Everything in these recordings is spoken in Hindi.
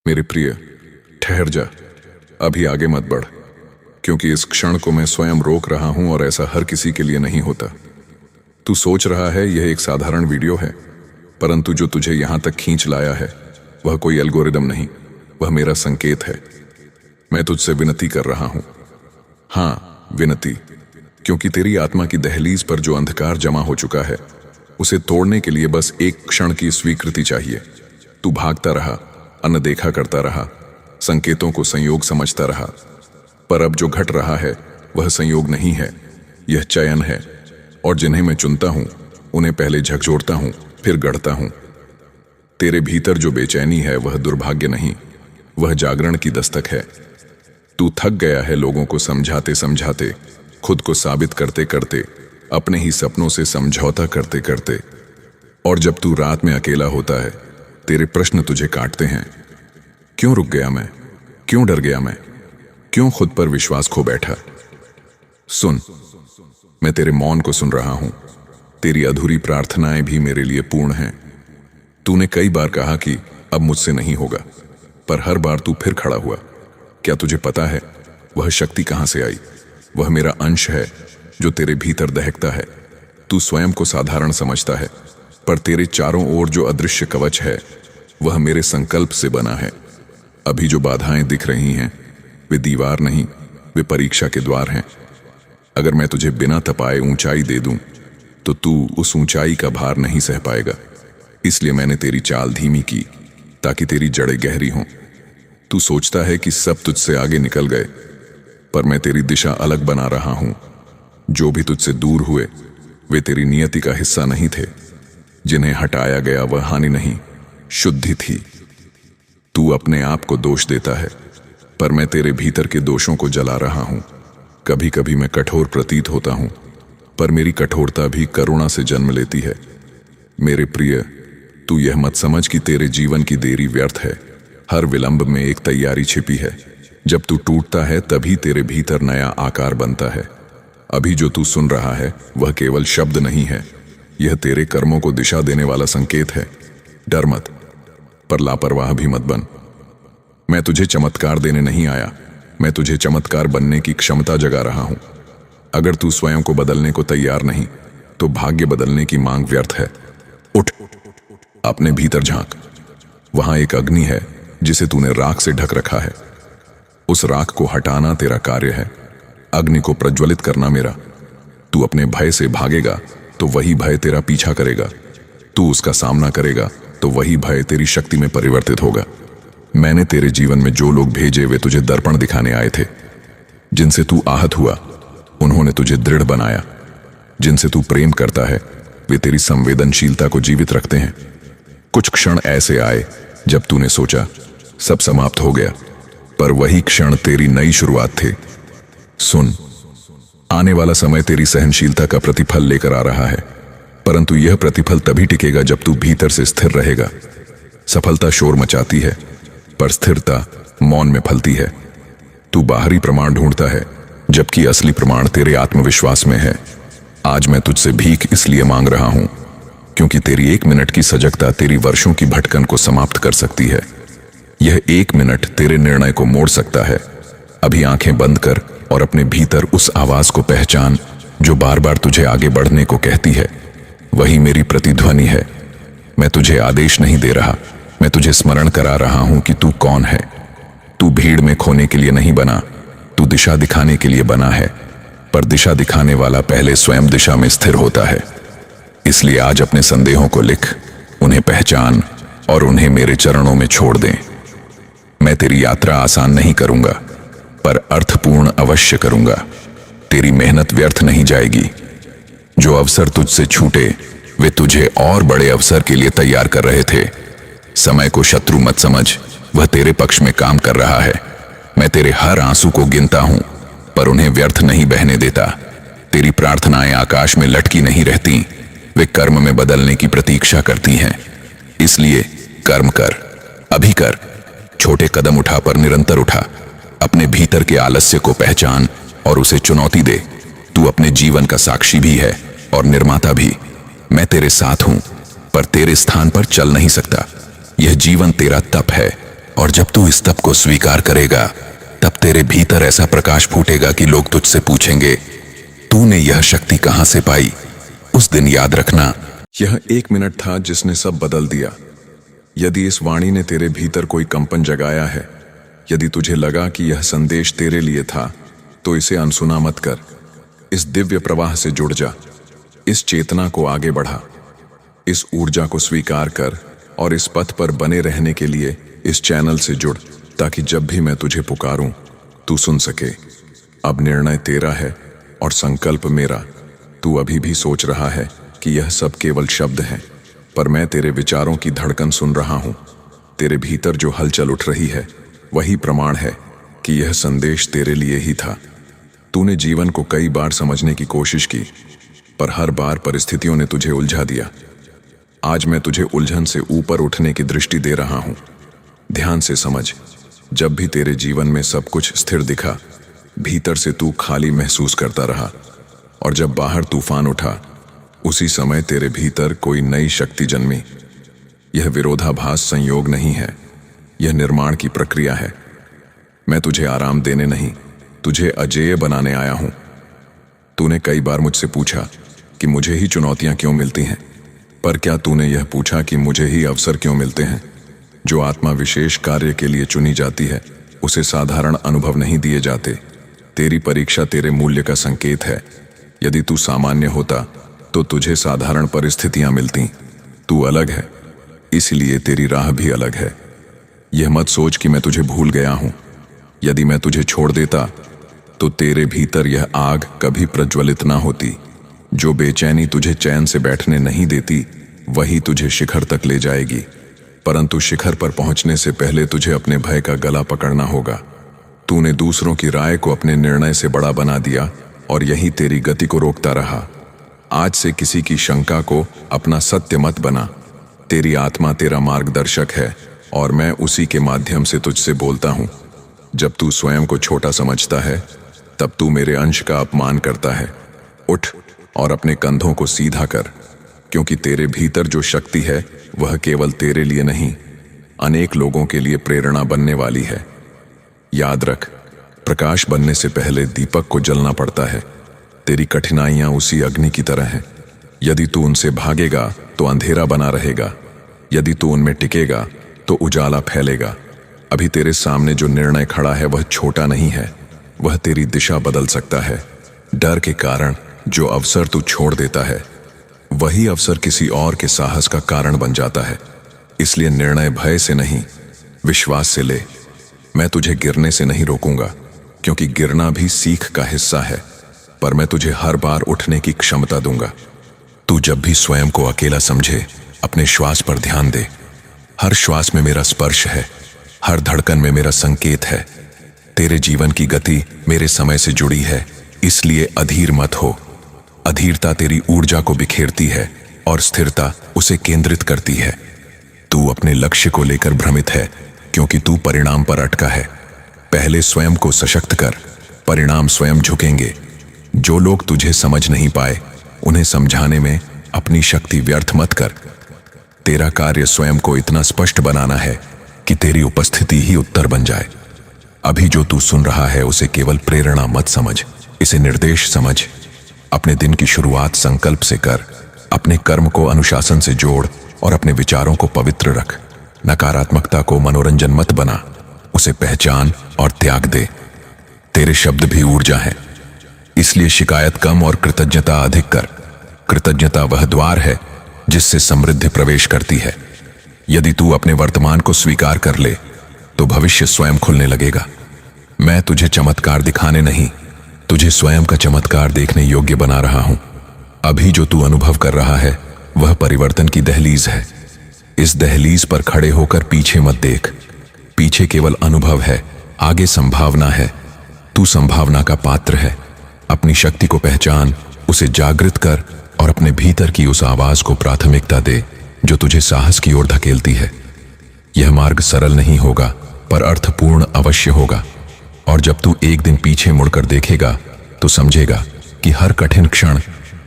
मेरे प्रिय, ठहर जा। अभी आगे मत बढ़, क्योंकि इस क्षण को मैं स्वयं रोक रहा हूं और ऐसा हर किसी के लिए नहीं होता। तू सोच रहा है यह एक साधारण वीडियो है, परंतु जो तुझे यहां तक खींच लाया है वह कोई एल्गोरिदम नहीं, वह मेरा संकेत है। मैं तुझसे विनती कर रहा हूं, हाँ विनती, क्योंकि तेरी आत्मा की दहलीज पर जो अंधकार जमा हो चुका है उसे तोड़ने के लिए बस एक क्षण की स्वीकृति चाहिए। तू भागता रहा, अनदेखा करता रहा, संकेतों को संयोग समझता रहा, पर अब जो घट रहा है वह संयोग नहीं है, यह चयन है। और जिन्हें मैं चुनता हूं उन्हें पहले झकझोरता हूं, फिर गढ़ता हूं। तेरे भीतर जो बेचैनी है वह दुर्भाग्य नहीं, वह जागरण की दस्तक है। तू थक गया है लोगों को समझाते समझाते, खुद को साबित करते करते, अपने ही सपनों से समझौता करते करते। और जब तू रात में अकेला होता है, तेरे प्रश्न तुझे काटते हैं। क्यों रुक गया मैं? क्यों डर गया मैं? क्यों खुद पर विश्वास खो बैठा? सुन, मैं तेरे मौन को सुन रहा हूं। तेरी अधूरी प्रार्थनाएं भी मेरे लिए पूर्ण हैं। तूने कई बार कहा कि अब मुझसे नहीं होगा, पर हर बार तू फिर खड़ा हुआ। क्या तुझे पता है वह शक्ति कहां से आई? वह मेरा अंश है जो तेरे भीतर दहकता है। तू स्वयं को साधारण समझता है, पर तेरे चारों ओर जो अदृश्य कवच है वह मेरे संकल्प से बना है। अभी जो बाधाएं दिख रही हैं वे दीवार नहीं, वे परीक्षा के द्वार हैं। अगर मैं तुझे बिना तपाए ऊंचाई दे दूं तो तू उस ऊंचाई का भार नहीं सह पाएगा। इसलिए मैंने तेरी चाल धीमी की ताकि तेरी जड़ें गहरी हों। तू सोचता है कि सब तुझसे आगे निकल गए, पर मैं तेरी दिशा अलग बना रहा हूं। जो भी तुझसे दूर हुए वे तेरी नियति का हिस्सा नहीं थे। जिन्हें हटाया गया वह हानि नहीं, शुद्धि थी। तू अपने आप को दोष देता है, पर मैं तेरे भीतर के दोषों को जला रहा हूं। कभी कभी मैं कठोर प्रतीत होता हूं, पर मेरी कठोरता भी करुणा से जन्म लेती है। मेरे प्रिय, तू यह मत समझ कि तेरे जीवन की देरी व्यर्थ है। हर विलंब में एक तैयारी छिपी है। जब तू टूटता है तभी तेरे भीतर नया आकार बनता है। अभी जो तू सुन रहा है वह केवल शब्द नहीं है, यह तेरे कर्मों को दिशा देने वाला संकेत है। डर मत, पर लापरवाह भी मत बन। मैं तुझे चमत्कार देने नहीं आया, मैं तुझे चमत्कार बनने की क्षमता जगा रहा हूं। अगर तू स्वयं को बदलने को तैयार नहीं तो भाग्य बदलने की मांग व्यर्थ है। उठ, अपने भीतर झांक। वहां एक अग्नि है जिसे तूने राख से ढक रखा है। उस राख को हटाना तेरा कार्य है, अग्नि को प्रज्वलित करना मेरा। तू अपने भय से भागेगा तो वही भय तेरा पीछा करेगा। तू उसका सामना करेगा तो वही भय तेरी शक्ति में परिवर्तित होगा। मैंने तेरे जीवन में जो लोग भेजे वे तुझे दर्पण दिखाने आए थे। जिनसे तू आहत हुआ उन्होंने तुझे दृढ़ बनाया। जिनसे तू प्रेम करता है वे तेरी संवेदनशीलता को जीवित रखते हैं। कुछ क्षण ऐसे आए जब तूने सोचा सब समाप्त हो गया, पर वही क्षण तेरी नई शुरुआत थे। सुन, आने वाला समय तेरी सहनशीलता का प्रतिफल लेकर आ रहा है, परंतु यह प्रतिफल तभी टिकेगा जब तू भीतर से स्थिर रहेगा। सफलता शोर मचाती है, पर स्थिरता मौन में फलती है। तू बाहरी प्रमाण ढूंढता है, जबकि असली प्रमाण तेरे आत्मविश्वास में है। आज मैं तुझसे भीख इसलिए मांग रहा हूं क्योंकि तेरी 1 मिनट की सजगता तेरी वर्षों की भटकन को समाप्त कर सकती है। यह 1 मिनट तेरे निर्णय को मोड़ सकता है। अभी आंखें बंद कर और अपने भीतर उस आवाज को पहचान जो बार बार तुझे आगे बढ़ने को कहती है। वही मेरी प्रतिध्वनि है। मैं तुझे आदेश नहीं दे रहा, मैं तुझे स्मरण करा रहा हूं कि तू कौन है। तू भीड़ में खोने के लिए नहीं बना, तू दिशा दिखाने के लिए बना है। पर दिशा दिखाने वाला पहले स्वयं दिशा में स्थिर होता है। इसलिए आज अपने संदेहों को लिख, उन्हें पहचान और उन्हें मेरे चरणों में छोड़ दें। मैं तेरी यात्रा आसान नहीं करूंगा, पर अर्थपूर्ण अवश्य करूंगा। तेरी मेहनत व्यर्थ नहीं जाएगी। जो अवसर तुझसे छूटे वे तुझे और बड़े अवसर के लिए तैयार कर रहे थे। समय को शत्रु मत समझ, वह तेरे पक्ष में काम कर रहा है। मैं तेरे हर आंसू को गिनता हूं, पर उन्हें व्यर्थ नहीं बहने देता। तेरी प्रार्थनाएं आकाश में लटकी नहीं रहती, वे कर्म में बदलने की प्रतीक्षा करती हैं। इसलिए कर्म कर, अभी कर। छोटे कदम उठा पर निरंतर उठा। अपने भीतर के आलस्य को पहचान और उसे चुनौती दे। तू अपने जीवन का साक्षी भी है और निर्माता भी। मैं तेरे साथ हूं, पर तेरे स्थान पर चल नहीं सकता। यह जीवन तेरा तप है, और जब तू इस तप को स्वीकार करेगा, तब तेरे भीतर ऐसा प्रकाश फूटेगा कि लोग तुझसे पूछेंगे, तूने यह शक्ति कहां से पाई? उस दिन याद रखना, यह 1 मिनट था जिसने सब बदल दिया। यदि इस वाणी ने तेरे भीतर कोई कंपन जगाया है, यदि तुझे लगा कि यह संदेश तेरे लिए था, तो इसे अनसुना मत कर। इस दिव्य प्रवाह से जुड़ जा, इस चेतना को आगे बढ़ा, इस ऊर्जा को स्वीकार कर और इस पथ पर बने रहने के लिए इस चैनल से जुड़, ताकि जब भी मैं तुझे पुकारूं तू सुन सके। अब निर्णय तेरा है और संकल्प मेरा। तू अभी भी सोच रहा है कि यह सब केवल शब्द हैं, पर मैं तेरे विचारों की धड़कन सुन रहा हूं। तेरे भीतर जो हलचल उठ रही है वही प्रमाण है कि यह संदेश तेरे लिए ही था। तूने जीवन को कई बार समझने की कोशिश की, पर हर बार परिस्थितियों ने तुझे उलझा दिया। आज मैं तुझे उलझन से ऊपर उठने की दृष्टि दे रहा हूं। ध्यान से समझ, जब भी तेरे जीवन में सब कुछ स्थिर दिखा, भीतर से तू खाली महसूस करता रहा, और जब बाहर तूफान उठा, उसी समय तेरे भीतर कोई नई शक्ति जन्मी। यह विरोधाभास संयोग नहीं है, यह निर्माण की प्रक्रिया है। मैं तुझे आराम देने नहीं, तुझे अजेय बनाने आया हूं। तूने कई बार मुझसे पूछा कि मुझे ही चुनौतियां क्यों मिलती हैं, पर क्या तूने यह पूछा कि मुझे ही अवसर क्यों मिलते हैं? जो आत्मा विशेष कार्य के लिए चुनी जाती है, उसे साधारण अनुभव नहीं दिए जाते। तेरी परीक्षा तेरे मूल्य का संकेत है। यदि तू सामान्य होता तो तुझे साधारण परिस्थितियां मिलती। तू अलग है, इसलिए तेरी राह भी अलग है। यह मत सोच कि मैं तुझे भूल गया हूं। यदि मैं तुझे छोड़ देता तो तेरे भीतर यह आग कभी प्रज्वलित ना होती। जो बेचैनी तुझे चैन से बैठने नहीं देती, वही तुझे शिखर तक ले जाएगी। परंतु शिखर पर पहुंचने से पहले तुझे अपने भय का गला पकड़ना होगा। तूने दूसरों की राय को अपने निर्णय से बड़ा बना दिया और यही तेरी गति को रोकता रहा। आज से किसी की शंका को अपना सत्य मत बना। तेरी आत्मा तेरा मार्गदर्शक है और मैं उसी के माध्यम से तुझसे बोलता हूं। जब तू स्वयं को छोटा समझता है, तब तू मेरे अंश का अपमान करता है। उठ और अपने कंधों को सीधा कर, क्योंकि तेरे भीतर जो शक्ति है वह केवल तेरे लिए नहीं, अनेक लोगों के लिए प्रेरणा बनने वाली है। याद रख, प्रकाश बनने से पहले दीपक को जलना पड़ता है। तेरी कठिनाइयां उसी अग्नि की तरह हैं। यदि तू उनसे भागेगा तो अंधेरा बना रहेगा, यदि तू उनमें टिकेगा तो उजाला फैलेगा। अभी तेरे सामने जो निर्णय खड़ा है वह छोटा नहीं है, वह तेरी दिशा बदल सकता है। डर के कारण जो अवसर तू छोड़ देता है, वही अवसर किसी और के साहस का कारण बन जाता है। इसलिए निर्णय भय से नहीं, विश्वास से ले। मैं तुझे गिरने से नहीं रोकूंगा, क्योंकि गिरना भी सीख का हिस्सा है, पर मैं तुझे हर बार उठने की क्षमता दूंगा। तू जब भी स्वयं को अकेला समझे, अपने श्वास पर ध्यान दे। हर श्वास में मेरा स्पर्श है, हर धड़कन में मेरा संकेत है। तेरे जीवन की गति मेरे समय से जुड़ी है, इसलिए अधीर मत हो। अधीरता तेरी ऊर्जा को बिखेरती है और स्थिरता उसे केंद्रित करती है। तू अपने लक्ष्य को लेकर भ्रमित है, क्योंकि तू परिणाम पर अटका है। पहले स्वयं को सशक्त कर, परिणाम स्वयं झुकेंगे। जो लोग तुझे समझ नहीं पाए, उन्हें समझाने में अपनी शक्ति व्यर्थ मत कर। तेरा कार्य स्वयं को इतना स्पष्ट बनाना है कि तेरी उपस्थिति ही उत्तर बन जाए। अभी जो तू सुन रहा है उसे केवल प्रेरणा मत समझ, इसे निर्देश समझ। अपने दिन की शुरुआत संकल्प से कर, अपने कर्म को अनुशासन से जोड़ और अपने विचारों को पवित्र रख। नकारात्मकता को मनोरंजन मत बना, उसे पहचान और त्याग दे। तेरे शब्द भी ऊर्जा है, इसलिए शिकायत कम और कृतज्ञता अधिक कर। कृतज्ञता वह द्वार है जिससे समृद्धि प्रवेश करती है। यदि तू अपने वर्तमान को स्वीकार कर ले, तो भविष्य स्वयं खुलने लगेगा। मैं तुझे चमत्कार दिखाने नहीं, तुझे स्वयं का चमत्कार देखने योग्य बना रहा हूं। अभी जो तू अनुभव कर रहा है वह परिवर्तन की दहलीज है। इस दहलीज पर खड़े होकर पीछे मत देख। पीछे केवल अनुभव है, आगे संभावना है। तू संभावना का पात्र है। अपनी शक्ति को पहचान, उसे जागृत कर और अपने भीतर की उस आवाज को प्राथमिकता दे जो तुझे साहस की ओर धकेलती है। यह मार्ग सरल नहीं होगा, पर अर्थपूर्ण अवश्य होगा। और जब तू एक दिन पीछे मुड़कर देखेगा तो समझेगा कि हर कठिन क्षण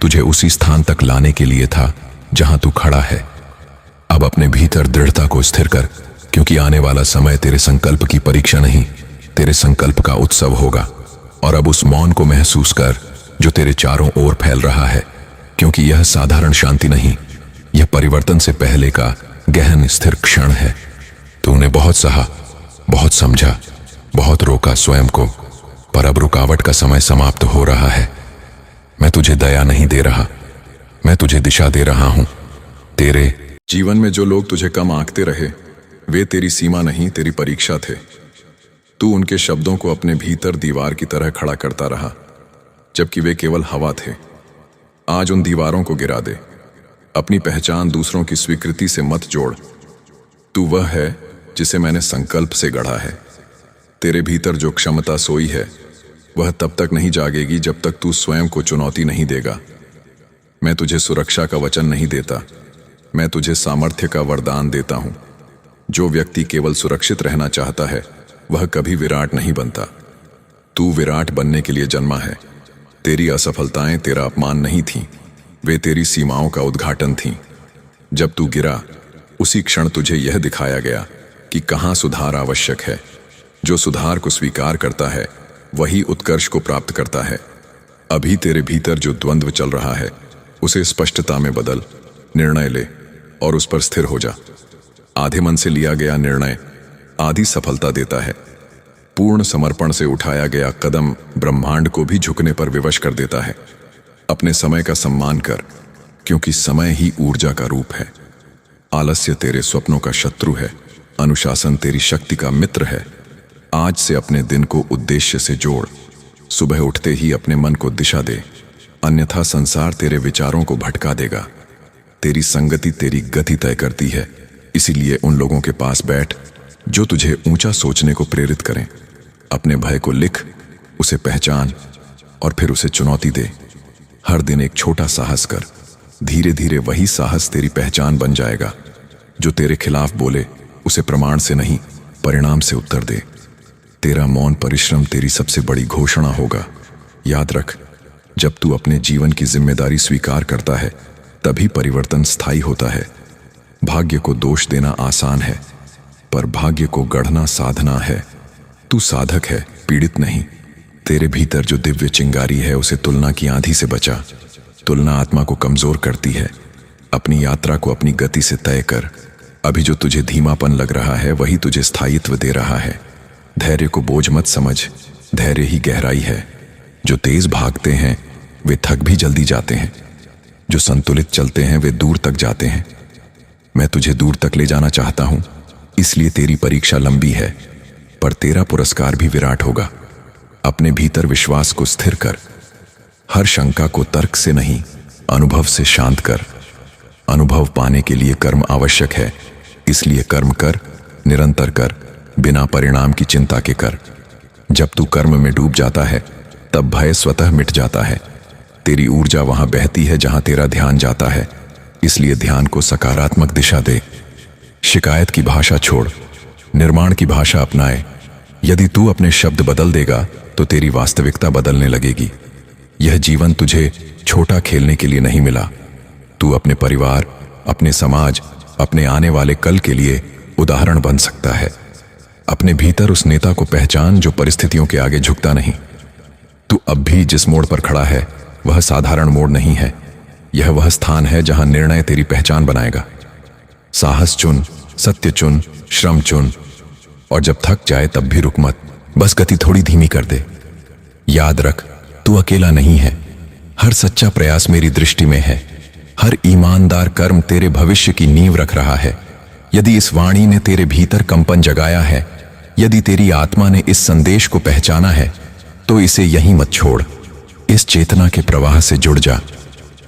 तुझे उसी स्थान तक लाने के लिए था जहां तू खड़ा है। अब अपने भीतर दृढ़ता को स्थिर कर, क्योंकि आने वाला समय तेरे संकल्प की परीक्षा नहीं, तेरे संकल्प का उत्सव होगा। और अब उस मौन को महसूस कर जो तेरे चारों ओर फैल रहा है, क्योंकि यह साधारण शांति नहीं, यह परिवर्तन से पहले का गहन स्थिर क्षण है। तूने बहुत सहा, बहुत समझा, बहुत रोका स्वयं को, पर अब रुकावट का समय समाप्त हो रहा है। मैं तुझे दया नहीं दे रहा, मैं तुझे दिशा दे रहा हूं। तेरे जीवन में जो लोग तुझे कम आंकते रहे, वे तेरी सीमा नहीं, तेरी परीक्षा थे। तू उनके शब्दों को अपने भीतर दीवार की तरह खड़ा करता रहा, जबकि वे केवल हवा थे। आज उन दीवारों को गिरा दे। अपनी पहचान दूसरों की स्वीकृति से मत जोड़। तू वह है जिसे मैंने संकल्प से गढ़ा है। तेरे भीतर जो क्षमता सोई है, वह तब तक नहीं जागेगी जब तक तू स्वयं को चुनौती नहीं देगा। मैं तुझे सुरक्षा का वचन नहीं देता, मैं तुझे सामर्थ्य का वरदान देता हूं। जो व्यक्ति केवल सुरक्षित रहना चाहता है, वह कभी विराट नहीं बनता। तू विराट बनने के लिए जन्मा है। तेरी असफलताएं तेरा अपमान नहीं थीं, वे तेरी सीमाओं का उद्घाटन थीं। जब तू गिरा, उसी क्षण तुझे यह दिखाया गया कि कहां सुधार आवश्यक है। जो सुधार को स्वीकार करता है, वही उत्कर्ष को प्राप्त करता है। अभी तेरे भीतर जो द्वंद्व चल रहा है, उसे स्पष्टता में बदल, निर्णय ले और उस पर स्थिर हो जा। आधे मन से लिया गया निर्णय आधी सफलता देता है। पूर्ण समर्पण से उठाया गया कदम ब्रह्मांड को भी झुकने पर विवश कर देता है। अपने समय का सम्मान कर, क्योंकि समय ही ऊर्जा का रूप है। आलस्य तेरे स्वप्नों का शत्रु है, अनुशासन तेरी शक्ति का मित्र है। आज से अपने दिन को उद्देश्य से जोड़। सुबह उठते ही अपने मन को दिशा दे, अन्यथा संसार तेरे विचारों को भटका देगा। तेरी संगति तेरी गति तय करती है, इसीलिए उन लोगों के पास बैठ जो तुझे ऊंचा सोचने को प्रेरित करें। अपने भय को लिख, उसे पहचान और फिर उसे चुनौती दे। हर दिन एक छोटा साहस कर, धीरे धीरे वही साहस तेरी पहचान बन जाएगा। जो तेरे खिलाफ बोले, उसे प्रमाण से नहीं, परिणाम से उत्तर दे। तेरा मौन परिश्रम तेरी सबसे बड़ी घोषणा होगा। याद रख, जब तू अपने जीवन की जिम्मेदारी स्वीकार करता है, तभी परिवर्तन स्थायी होता है। भाग्य को दोष देना आसान है, पर भाग्य को गढ़ना साधना है। तू साधक है, पीड़ित नहीं। तेरे भीतर जो दिव्य चिंगारी है, उसे तुलना की आंधी से बचा। तुलना आत्मा को कमजोर करती है। अपनी यात्रा को अपनी गति से तय कर। अभी जो तुझे धीमापन लग रहा है, वही तुझे स्थायित्व दे रहा है। धैर्य को बोझ मत समझ, धैर्य ही गहराई है। जो तेज भागते हैं, वे थक भी जल्दी जाते हैं। जो संतुलित चलते हैं, वे दूर तक जाते हैं। मैं तुझे दूर तक ले जाना चाहता हूं, इसलिए तेरी परीक्षा लंबी है, पर तेरा पुरस्कार भी विराट होगा। अपने भीतर विश्वास को स्थिर कर। हर शंका को तर्क से नहीं, अनुभव से शांत कर। अनुभव पाने के लिए कर्म आवश्यक है, इसलिए कर्म कर, निरंतर कर, बिना परिणाम की चिंता के कर। जब तू कर्म में डूब जाता है, तब भय स्वतः मिट जाता है। तेरी ऊर्जा वहां बहती है जहां तेरा ध्यान जाता है, इसलिए ध्यान को सकारात्मक दिशा दे। शिकायत की भाषा छोड़, निर्माण की भाषा अपनाए। यदि तू अपने शब्द बदल देगा, तो तेरी वास्तविकता बदलने लगेगी। यह जीवन तुझे छोटा खेलने के लिए नहीं मिला। तू अपने परिवार, अपने समाज, अपने आने वाले कल के लिए उदाहरण बन सकता है। अपने भीतर उस नेता को पहचान जो परिस्थितियों के आगे झुकता नहीं। तू अब भी जिस मोड़ पर खड़ा है, वह साधारण मोड़ नहीं है। यह वह स्थान है जहां निर्णय तेरी पहचान बनाएगा। साहस चुन, सत्य चुन, श्रम चुन, और जब थक जाए तब भी रुक मत, बस गति थोड़ी धीमी कर दे। याद रख, तू अकेला नहीं है। हर सच्चा प्रयास मेरी दृष्टि में है। हर ईमानदार कर्म तेरे भविष्य की नींव रख रहा है। यदि इस वाणी ने तेरे भीतर कंपन जगाया है, यदि तेरी आत्मा ने इस संदेश को पहचाना है, तो इसे यहीं मत छोड़। इस चेतना के प्रवाह से जुड़ जा।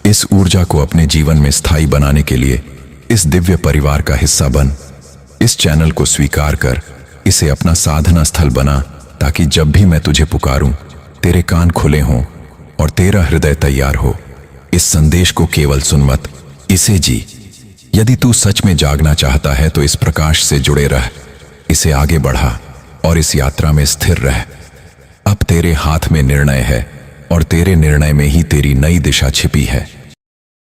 इस ऊर्जा को अपने जीवन में स्थायी बनाने के लिए इस दिव्य परिवार का हिस्सा बन। इस चैनल को स्वीकार कर, इसे अपना साधना स्थल बना, ताकि जब भी मैं तुझे पुकारूं, तेरे कान खुले हों और तेरा हृदय तैयार हो। इस संदेश को केवल सुन मत, इसे जी। यदि तू सच में जागना चाहता है, तो इस प्रकाश से जुड़े रह, इसे आगे बढ़ा और इस यात्रा में स्थिर रह। अब तेरे हाथ में निर्णय है और तेरे निर्णय में ही तेरी नई दिशा छिपी है।